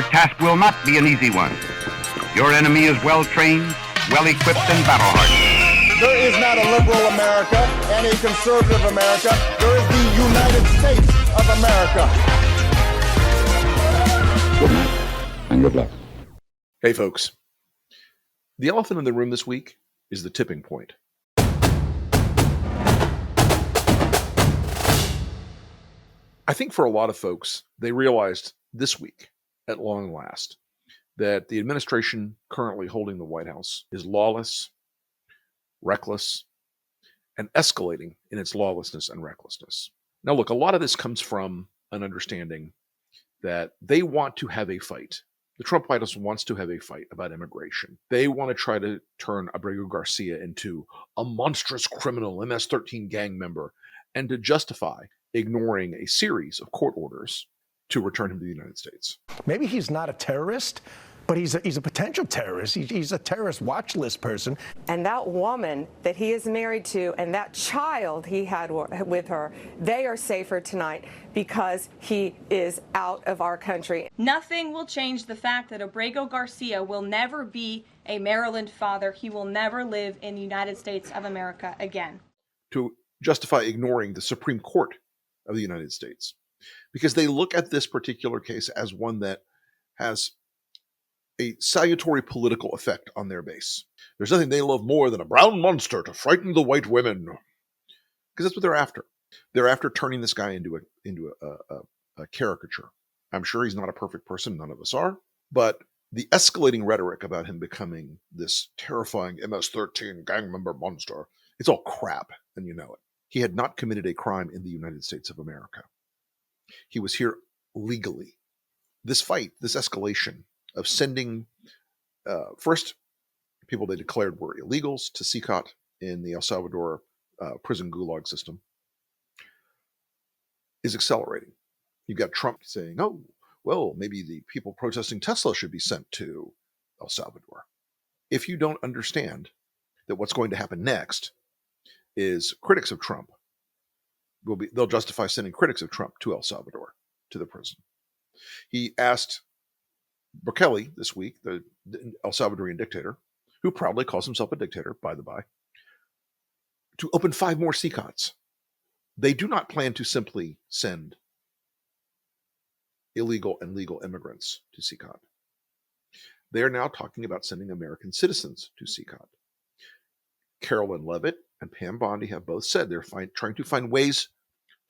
Your task will not be an easy one. Your enemy is well-trained, well-equipped, and battle-hardened. There is not a liberal America and a conservative America. There is the United States of America. Good night, and good luck. Hey, folks. The elephant in the room this week is the tipping point. I think for a lot of folks, they realized this week, at long last, that the administration currently holding the White House is lawless, reckless, and escalating in its lawlessness and recklessness. Now, look, a lot of this comes from an understanding that they want to have a fight. The Trump White House wants to have a fight about immigration. They want to try to turn Abrego Garcia into a monstrous criminal, MS-13 gang member, and to justify ignoring a series of court orders to return him to the United States. Maybe he's not a terrorist, but he's a potential terrorist. He's a terrorist watch list person. And that woman that he is married to and that child he had with her, they are safer tonight because he is out of our country. Nothing will change the fact that Abrego Garcia will never be a Maryland father. He will never live in the United States of America again. To justify ignoring the Supreme Court of the United States, because they look at this particular case as one that has a salutary political effect on their base. There's nothing they love more than a brown monster to frighten the white women, because that's what they're after. They're after turning this guy into a caricature. I'm sure he's not a perfect person. None of us are. But the escalating rhetoric about him becoming this terrifying MS-13 gang member monster, it's all crap, and you know it. He had not committed a crime in the United States of America. He was here legally. This fight, this escalation of sending first people they declared were illegals to CICOT in the El Salvador prison gulag system is accelerating. You've got Trump saying, oh, well, maybe the people protesting Tesla should be sent to El Salvador. If you don't understand that what's going to happen next is critics of Trump they'll justify sending critics of Trump to El Salvador, to the prison. He asked Bukele this week, the El Salvadorian dictator, who proudly calls himself a dictator, by the by, to open 5 more CICOTs. They do not plan to simply send illegal and legal immigrants to CICOT. They are now talking about sending American citizens to CICOT. Carolyn Levitt and Pam Bondi have both said they're trying to find ways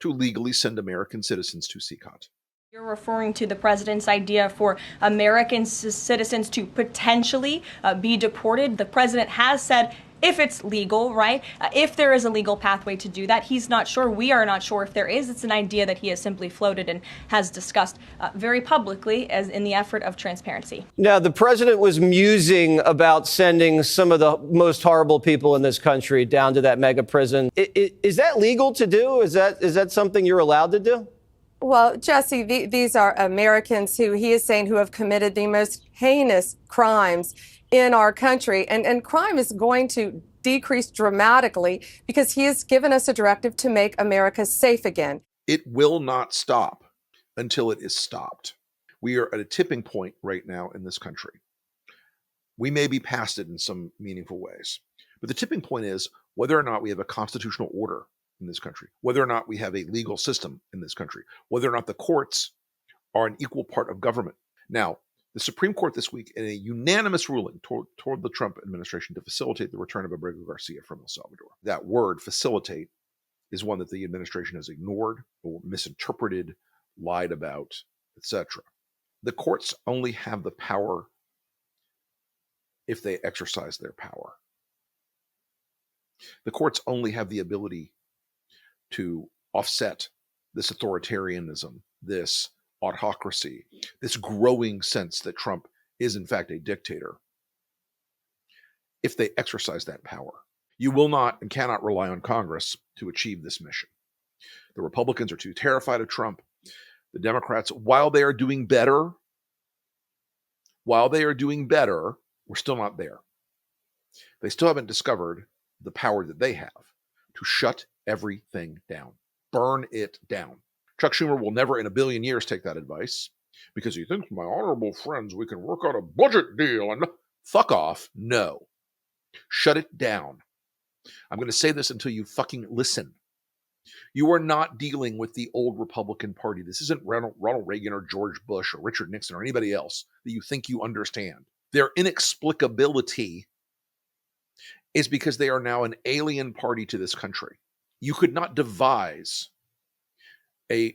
to legally send American citizens to CICOT. You're referring to the president's idea for American citizens to potentially be deported. The president has said if it's legal, right? If there is a legal pathway to do that, he's not sure. We are not sure if there is. It's an idea that he has simply floated and has discussed very publicly as in the effort of transparency. Now, the president was musing about sending some of the most horrible people in this country down to that mega prison. Is that legal to do? Is that something you're allowed to do? Well, Jesse, these are Americans who he is saying who have committed the most heinous crimes in our country. And crime is going to decrease dramatically because he has given us a directive to make America safe again. It will not stop until it is stopped. We are at a tipping point right now in this country. We may be past it in some meaningful ways, but the tipping point is whether or not we have a constitutional order in this country, whether or not we have a legal system in this country, whether or not the courts are an equal part of government. Now, the Supreme Court this week, in a unanimous ruling toward the Trump administration to facilitate the return of Abrego Garcia from El Salvador. That word, facilitate, is one that the administration has ignored or misinterpreted, lied about, etc. The courts only have the power if they exercise their power. The courts only have the ability to offset this authoritarianism, this autocracy, this growing sense that Trump is in fact a dictator, if they exercise that power. You will not and cannot rely on Congress to achieve this mission. The Republicans are too terrified of Trump. The Democrats, while they are doing better, we're still not there. They still haven't discovered the power that they have to shut everything down, burn it down. Chuck Schumer will never in a billion years take that advice. because he thinks, my honorable friends, we can work out a budget deal. And fuck off. No. Shut it down. I'm going to say this until you fucking listen. You are not dealing with the old Republican Party. This isn't Ronald Reagan or George Bush or Richard Nixon or anybody else that you think you understand. Their inexplicability is because they are now an alien party to this country. You could not devise a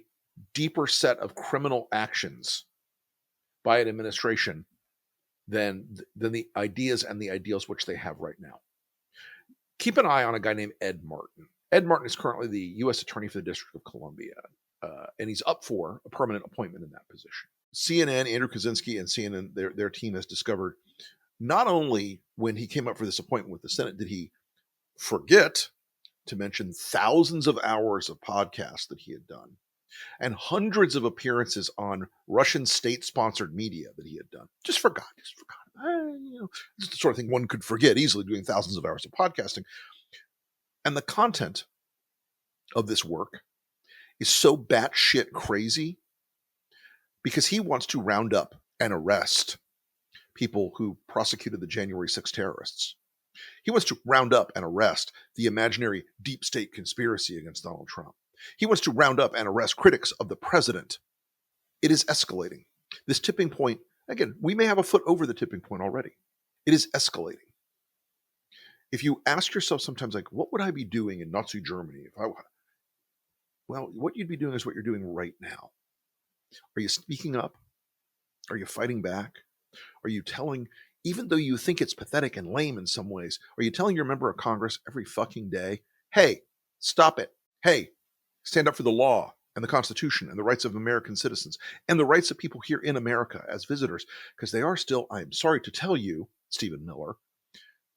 deeper set of criminal actions by an administration than the ideas and the ideals which they have right now. Keep an eye on a guy named Ed Martin. Ed Martin is currently the U.S. Attorney for the District of Columbia, and he's up for a permanent appointment in that position. CNN, Andrew Kaczynski, and CNN, their team has discovered not only when he came up for this appointment with the Senate did he forget to mention thousands of hours of podcasts that he had done and hundreds of appearances on Russian state-sponsored media that he had done. Just forgot. It's the sort of thing one could forget easily doing thousands of hours of podcasting. And the content of this work is so batshit crazy because he wants to round up and arrest people who prosecuted the January 6 terrorists. He wants to round up and arrest the imaginary deep state conspiracy against Donald Trump. He wants to round up and arrest critics of the president. It is escalating. This tipping point, again, we may have a foot over the tipping point already. It is escalating. If you ask yourself sometimes, like, what would I be doing in Nazi Germany well, what you'd be doing is what you're doing right now. Are you speaking up? Are you fighting back? Are you telling, even though you think it's pathetic and lame in some ways, are you telling your member of Congress every fucking day, hey, stop it. Hey, stand up for the law and the Constitution and the rights of American citizens and the rights of people here in America as visitors, because they are still, I'm sorry to tell you, Stephen Miller,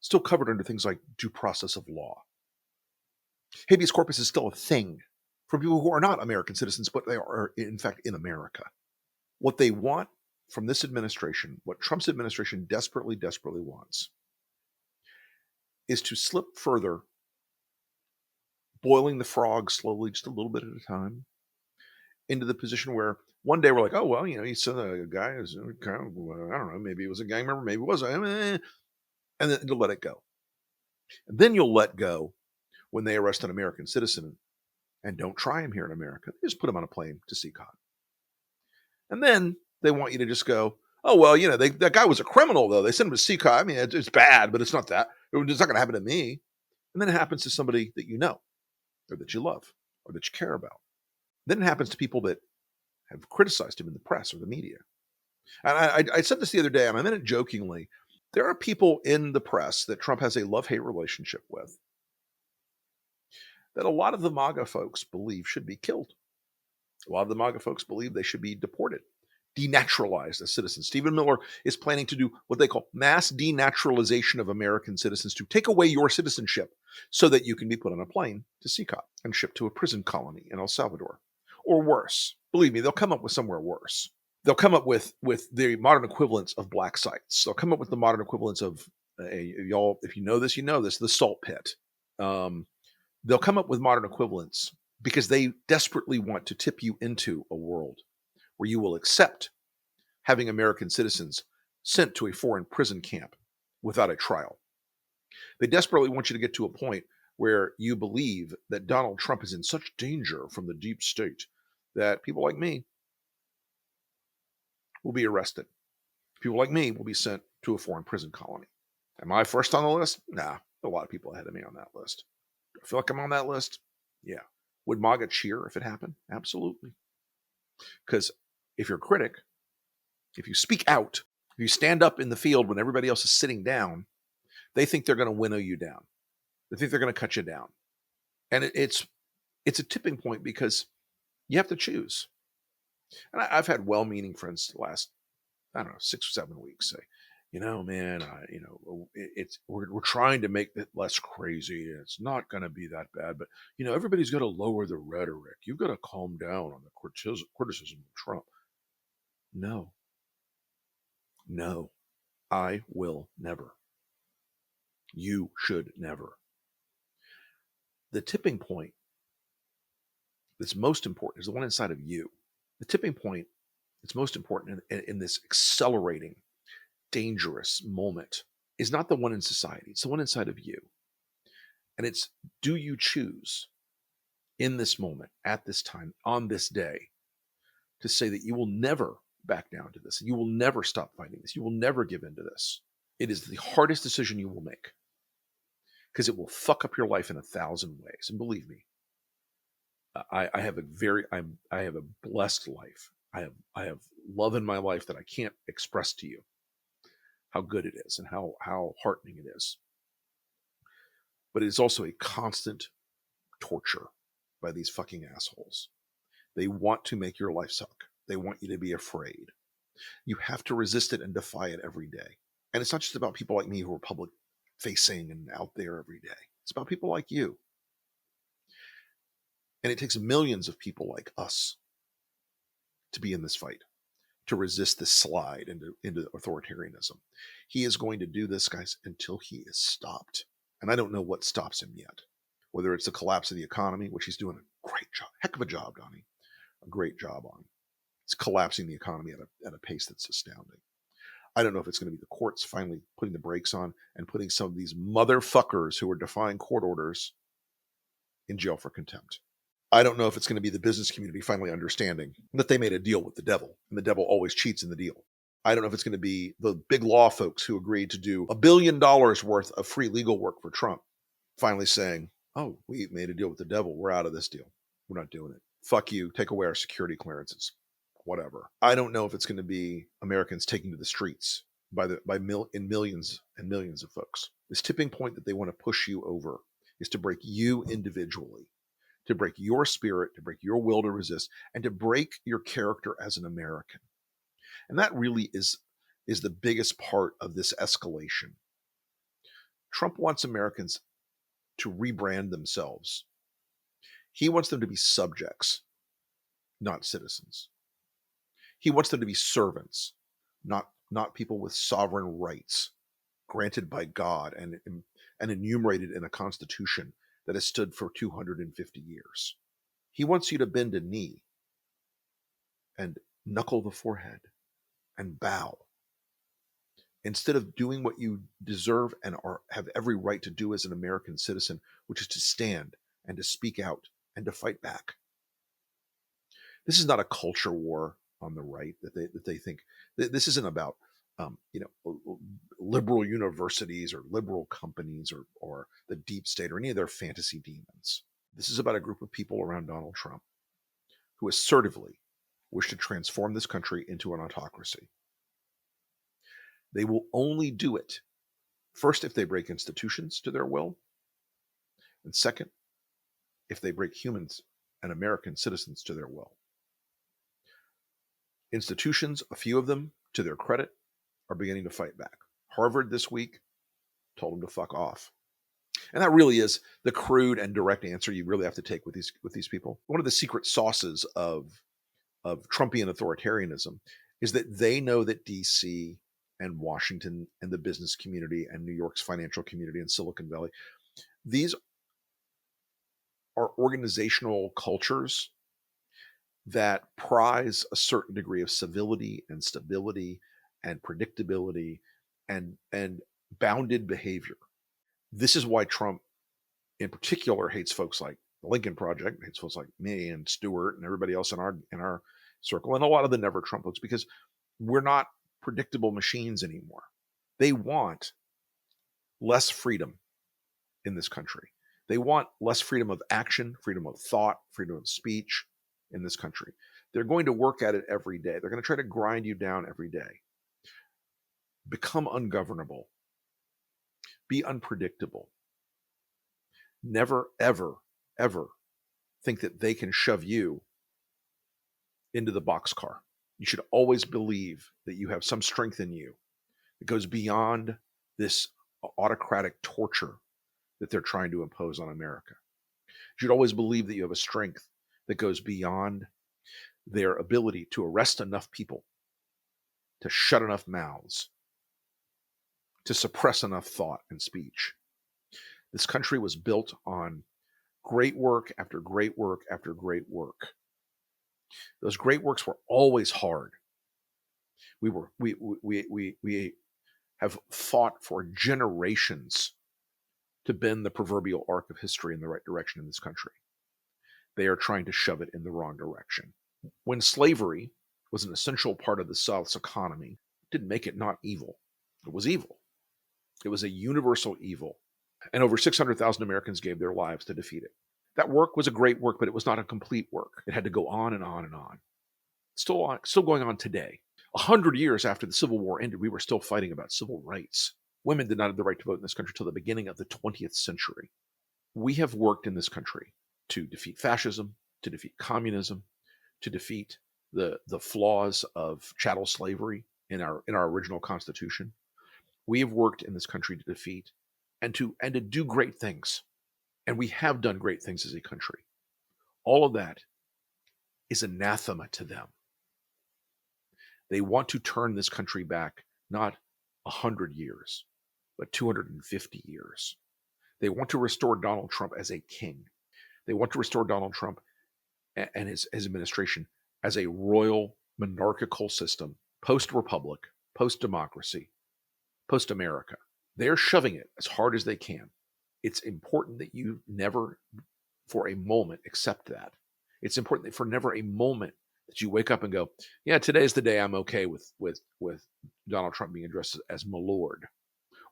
still covered under things like due process of law. Habeas corpus is still a thing for people who are not American citizens, but they are, in fact, in America. What they want from this administration, what Trump's administration desperately, desperately wants, is to slip further, boiling the frog slowly, just a little bit at a time, into the position where one day we're like, oh, well, you said a guy is kind of, I don't know, maybe he was a gang member, maybe it wasn't, and then you'll let it go. And then you'll let go when they arrest an American citizen and don't try him here in America. They just put him on a plane to CCOT. And then they want you to just go, oh, well, that guy was a criminal, though. They sent him to CCOT. I mean, it's bad, but it's not that. It's not going to happen to me. And then it happens to somebody that you know or that you love or that you care about. Then it happens to people that have criticized him in the press or the media. And I said this the other day, and I meant it jokingly. There are people in the press that Trump has a love-hate relationship with that a lot of the MAGA folks believe should be killed. A lot of the MAGA folks believe they should be deported, denaturalized as citizens. Stephen Miller is planning to do what they call mass denaturalization of American citizens, to take away your citizenship so that you can be put on a plane to CCOT and shipped to a prison colony in El Salvador. Or worse. Believe me, they'll come up with somewhere worse. They'll come up with the modern equivalents of black sites. They'll come up with the modern equivalents of, y'all, if you know this, the salt pit. They'll come up with modern equivalents because they desperately want to tip you into a world where you will accept having American citizens sent to a foreign prison camp without a trial. They desperately want you to get to a point where you believe that Donald Trump is in such danger from the deep state that people like me will be arrested. People like me will be sent to a foreign prison colony. Am I first on the list? Nah, a lot of people ahead of me on that list. Do I feel like I'm on that list? Yeah. Would MAGA cheer if it happened? Absolutely. Because if you're a critic, if you speak out, if you stand up in the field when everybody else is sitting down, they think they're going to winnow you down. They think they're going to cut you down. And it's a tipping point because you have to choose. And I've had well-meaning friends the last, 6 or 7 weeks say, man, we're trying to make it less crazy. It's not going to be that bad, but everybody's got to lower the rhetoric. You've got to calm down on the criticism of Trump. No, I will never. You should never. The tipping point that's most important is the one inside of you. The tipping point it's most important in this accelerating, dangerous moment is not the one in society. It's the one inside of you. And it's, do you choose in this moment, at this time, on this day, to say that you will never back down to this. You will never stop fighting this. You will never give in to this. It is the hardest decision you will make because it will fuck up your life in 1,000 ways. And believe me, I have a blessed life. I have love in my life that I can't express to you how good it is and how heartening it is. But it is also a constant torture by these fucking assholes. They want to make your life suck. They want you to be afraid. You have to resist it and defy it every day. And it's not just about people like me who are public facing and out there every day. It's about people like you. And it takes millions of people like us to be in this fight, to resist this slide into authoritarianism. He is going to do this, guys, until he is stopped. And I don't know what stops him yet. Whether it's the collapse of the economy, which he's doing a great job, heck of a job, Donnie, a great job on. It's collapsing the economy at a pace that's astounding. I don't know if it's going to be the courts finally putting the brakes on and putting some of these motherfuckers who are defying court orders in jail for contempt. I don't know if it's going to be the business community finally understanding that they made a deal with the devil, and the devil always cheats in the deal. I don't know if it's going to be the big law folks who agreed to do $1 billion worth of free legal work for Trump finally saying, oh, we made a deal with the devil. We're out of this deal. We're not doing it. Fuck you. Take away our security clearances. Whatever. I don't know if it's going to be Americans taking to the streets in millions and millions of folks. This tipping point that they want to push you over is to break you individually, to break your spirit, to break your will to resist, and to break your character as an American. And that really is the biggest part of this escalation. Trump wants Americans to rebrand themselves. He wants them to be subjects, not citizens. He wants them to be servants, not people with sovereign rights granted by God and enumerated in a constitution that has stood for 250 years. He wants you to bend a knee and knuckle the forehead and bow instead of doing what you deserve and have every right to do as an American citizen, which is to stand and to speak out and to fight back. This is not a culture war on the right that they think. This isn't about liberal universities or liberal companies or the deep state or any of their fantasy demons. This is about a group of people around Donald Trump who assertively wish to transform this country into an autocracy. They will only do it, first, if they break institutions to their will, and second, if they break humans and American citizens to their will. Institutions, a few of them, to their credit, are beginning to fight back. Harvard this week told them to fuck off. And that really is the crude and direct answer you really have to take with these people. One of the secret sauces of Trumpian authoritarianism is that they know that DC and Washington and the business community and New York's financial community and Silicon Valley, these are organizational cultures that prize a certain degree of civility and stability and predictability and bounded behavior. This is why Trump in particular hates folks like the Lincoln Project, hates folks like me and Stewart and everybody else in our circle, and a lot of the Never Trump folks, because we're not predictable machines anymore. They want less freedom in this country. They want less freedom of action, freedom of thought, freedom of speech in this country. They're going to work at it every day. They're going to try to grind you down every day. Become ungovernable. Be unpredictable. Never, ever, ever think that they can shove you into the boxcar. You should always believe that you have some strength in you that goes beyond this autocratic torture that they're trying to impose on America. You should always believe that you have a strength that goes beyond their ability to arrest enough people, to shut enough mouths, to suppress enough thought and speech. This country was built on great work after great work after great work. Those great works were always hard. We have fought for generations to bend the proverbial arc of history in the right direction in this country. They are trying to shove it in the wrong direction. When slavery was an essential part of the South's economy, it didn't make it not evil. It was evil. It was a universal evil. And over 600,000 Americans gave their lives to defeat it. That work was a great work, but it was not a complete work. It had to go on and on and on. Still going on today. 100 years after the Civil War ended, we were still fighting about civil rights. Women did not have the right to vote in this country until the beginning of the 20th century. We have worked in this country to defeat fascism, to defeat communism, to defeat the flaws of chattel slavery in our original Constitution. We have worked in this country to defeat and to do great things. And we have done great things as a country. All of that is anathema to them. They want to turn this country back not 100 years, but 250 years. They want to restore Donald Trump as a king. They want to restore Donald Trump and his administration as a royal monarchical system, post-republic, post-democracy, post-America. They're shoving it as hard as they can. It's important that you never for a moment accept that. It's important that for never a moment that you wake up and go, yeah, today's the day I'm okay with Donald Trump being addressed as my lord,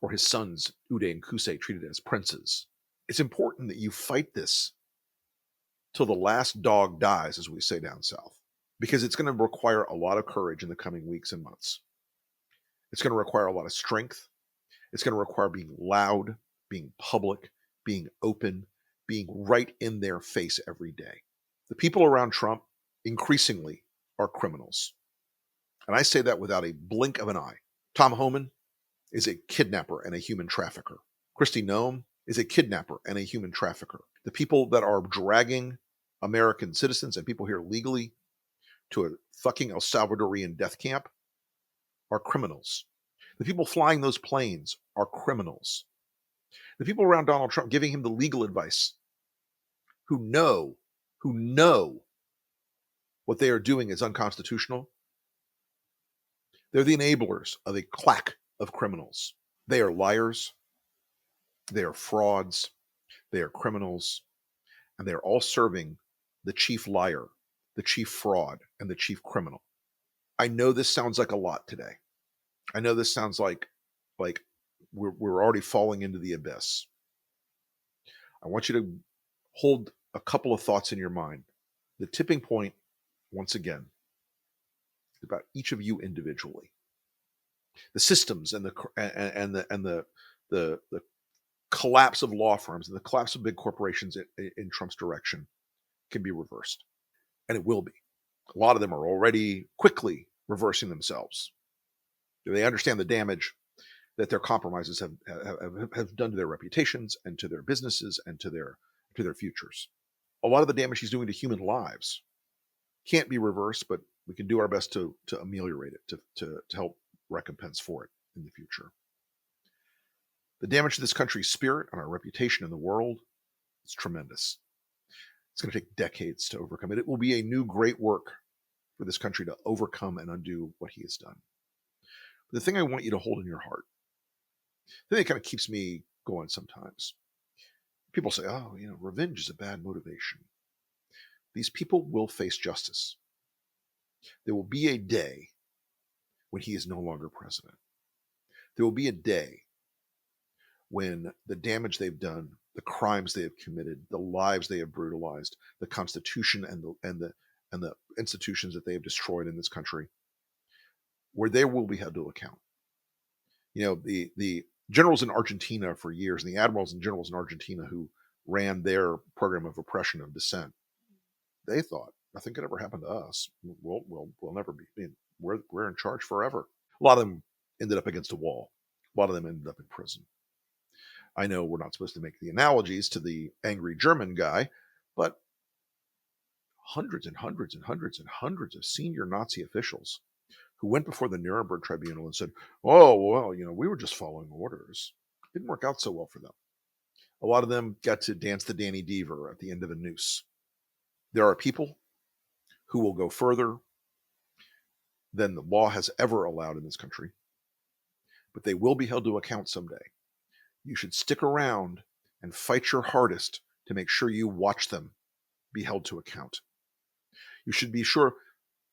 or his sons, Uday and Qusay, treated as princes. It's important that you fight this till the last dog dies, as we say down south, because it's going to require a lot of courage in the coming weeks and months. It's going to require a lot of strength. It's going to require being loud, being public, being open, being right in their face every day. The people around Trump increasingly are criminals. And I say that without a blink of an eye. Tom Homan is a kidnapper and a human trafficker. Kristi Noem is a kidnapper and a human trafficker. The people that are dragging American citizens and people here legally to a fucking El Salvadorian death camp are criminals. The people flying those planes are criminals. The people around Donald Trump giving him the legal advice who know what they are doing is unconstitutional, they're the enablers of a claque of criminals. They are liars, they are frauds, they are criminals, and they're all serving the chief liar, the chief fraud, and the chief criminal. I know this sounds like a lot today. I know this sounds like we're already falling into the abyss. I want you to hold a couple of thoughts in your mind. The tipping point, once again, is about each of you individually. The systems and the collapse of law firms and the collapse of big corporations in Trump's direction can be reversed, and it will be. A lot of them are already quickly reversing themselves. They understand the damage that their compromises have done to their reputations and to their businesses and to their futures. A lot of the damage he's doing to human lives can't be reversed, but we can do our best to ameliorate it, to help recompense for it in the future. The damage to this country's spirit and our reputation in the world is tremendous. It's going to take decades to overcome it. It will be a new great work for this country to overcome and undo what he has done. But the thing I want you to hold in your heart, the thing that kind of keeps me going sometimes, people say, oh, revenge is a bad motivation. These people will face justice. There will be a day when he is no longer president. There will be a day when the damage they've done, the crimes they have committed, the lives they have brutalized, the Constitution and the institutions that they have destroyed in this country, where they will be held to account. The generals in Argentina for years, and the admirals and generals in Argentina who ran their program of oppression of dissent, they thought nothing could ever happen to us. We'll never be. We're in charge forever. A lot of them ended up against a wall. A lot of them ended up in prison. I know we're not supposed to make the analogies to the angry German guy, but hundreds and hundreds and hundreds and hundreds of senior Nazi officials who went before the Nuremberg Tribunal and said, oh, well, we were just following orders. It didn't work out so well for them. A lot of them got to dance the Danny Deever at the end of a noose. There are people who will go further than the law has ever allowed in this country. But they will be held to account someday. You should stick around and fight your hardest to make sure you watch them be held to account. You should be sure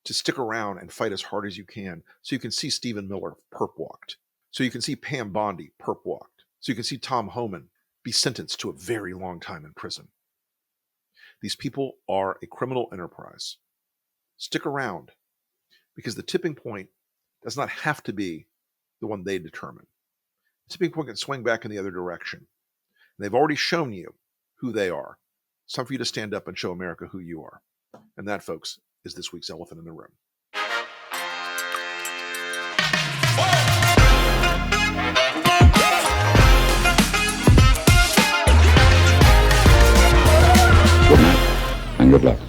to stick around and fight as hard as you can so you can see Stephen Miller perp walked, so you can see Pam Bondi perp walked, so you can see Tom Homan be sentenced to a very long time in prison. These people are a criminal enterprise. Stick around, because the tipping point does not have to be the one they determine. The tipping point can swing back in the other direction. And they've already shown you who they are. It's time for you to stand up and show America who you are. And that, folks, is this week's Elephant in the Room. Good night and good luck.